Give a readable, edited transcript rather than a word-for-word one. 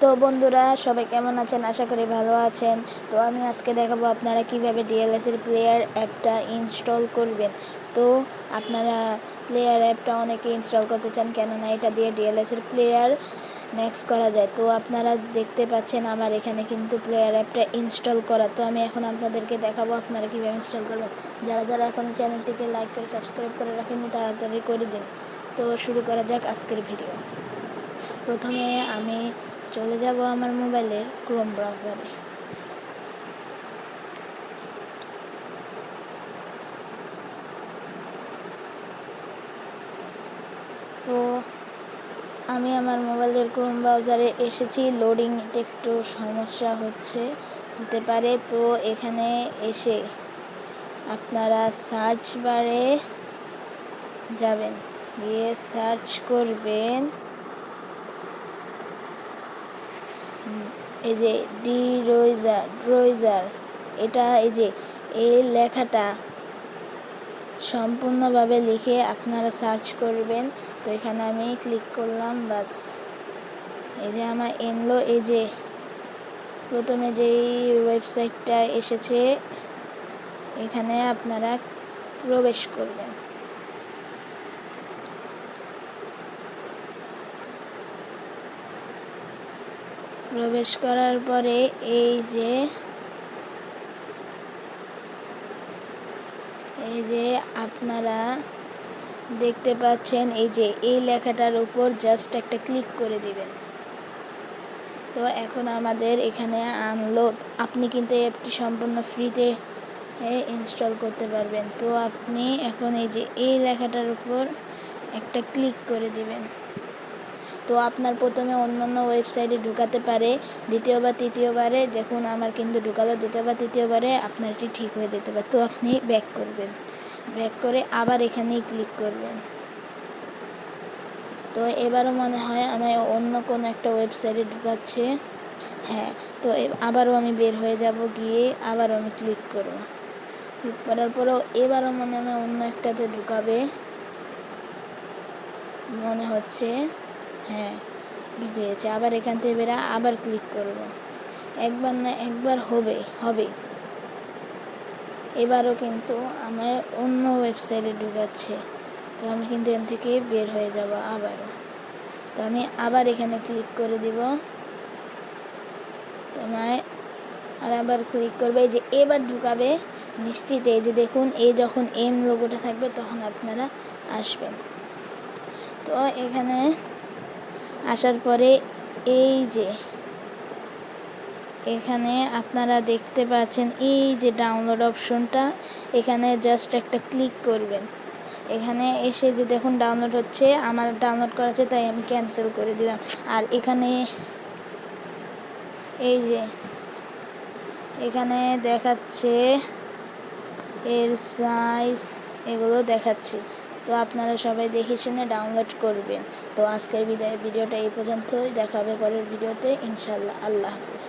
তো বন্ধুরা সবাই কেমন আছেন? আশা করি ভালো আছেন। তো আমি আজকে দেখাবো আপনারা কিভাবে ডিএলএসের প্লেয়ার অ্যাপটা ইনস্টল করবেন। তো আপনারা প্লেয়ার অ্যাপটা অনেকে ইনস্টল করতে চান, কেননা এটা দিয়ে ডিএলএসের প্লেয়ার ম্যাক্স করা যায়। তো আপনারা দেখতে পাচ্ছেন আমার এখানে কিন্তু প্লেয়ার অ্যাপটা ইনস্টল করা। তো আমি এখন আপনাদেরকে দেখাবো আপনারা কীভাবে ইনস্টল করবেন। যারা যারা এখন চ্যানেলটিকে লাইক করে সাবস্ক্রাইব করে রাখেননি তাড়াতাড়ি করে দিন। তো শুরু করা যাক আজকের ভিডিও। প্রথমে আমি চলে যাব আমার মোবাইলের ক্রোম ব্রাউজারে। তো আমি আমার মোবাইলের ক্রোম ব্রাউজারে এসেছি। লোডিং নিতে একটু সমস্যা হতে পারে। তো এখানে এসে আপনারা সার্চ বারে যাবেন, গিয়ে সার্চ করবেন এই যে ড্রয়জার। এটা এই লেখাটা সম্পূর্ণভাবে লিখে আপনারা সার্চ করবেন। তো এখানে আমি ক্লিক করলাম, বাস এই যে আমার এনলো। এই যে প্রথমে যেই ওয়েবসাইটটা এসেছে এখানে আপনারা প্রবেশ করবেন। প্রবেশ করার পরে এই যে আপনারা দেখতে পাচ্ছেন এই লেখাটার উপর জাস্ট একটা ক্লিক করে দিবেন। তো এখন আমাদের এখানে আনলোড, আপনি কিন্তু অ্যাপটি সম্পূর্ণ ফ্রিতে ইনস্টল করতে পারবেন। তো আপনি এখন এই লেখাটার উপর একটা ক্লিক করে দিবেন। তো আপনার প্রথমে অন্য ওয়েবসাইটে ঢুকাতে পারে, দ্বিতীয় বা তৃতীয়বারে দেখুন আমার কিন্তু ঢুকালো, দ্বিতীয় বা তৃতীয়বারে আপনারটি ঠিক হয়ে যেতে পারে। তো আপনি ব্যাক করবেন, ব্যাক করে আবার এখানেই ক্লিক করবেন। তো এবারও মনে হয় আমি অন্য কোনো একটা ওয়েবসাইটে ঢুকাচ্ছে। হ্যাঁ, তো আবারও আমি বের হয়ে যাব, গিয়ে আবারও আমি ক্লিক করব। ক্লিক করার পরেও এবারও মনে হয় অন্য একটাতে ঢুকাবে মনে হচ্ছে। হ্যাঁ, ঢুকে গেছে। আবার এখান থেকে বেরা আবার ক্লিক করব। একবার না একবার হবে। এবারও কিন্তু আমার অন্য ওয়েবসাইটে ঢুকাচ্ছে। তো আমি কিন্তু এখান থেকে বের হয়ে যাব আবারও। তো আমি আবার এখানে ক্লিক করে দিব। তোমায় আর আবার ক্লিক করবে, এই যে এবার ঢুকাবে নিশ্চিত। এই যে দেখুন, যখন এম লোগোটা থাকবে তখন আপনারা আসবেন। তো এখানে আসার পরে এখানে আপনারা দেখতে পাচ্ছেন এই যে ডাউনলোড অপশনটা, এখানে জাস্ট একটা ক্লিক করবেন। এখানে এসে যে দেখুন ডাউনলোড হচ্ছে, আমার ডাউনলোড করা আছে তাই আমি ক্যান্সেল করে দিলাম। আর এখানে এখানে দেখাচ্ছে এর সাইজ, এগুলো দেখাচ্ছে। তো আপনারা সবাই দেখে শুনে ডাউনলোড করবেন। তো আজকের ভিডিওটা এই পর্যন্তই, দেখা হবে পরের ভিডিওতে ইনশাল্লাহ। আল্লাহ হাফিজ।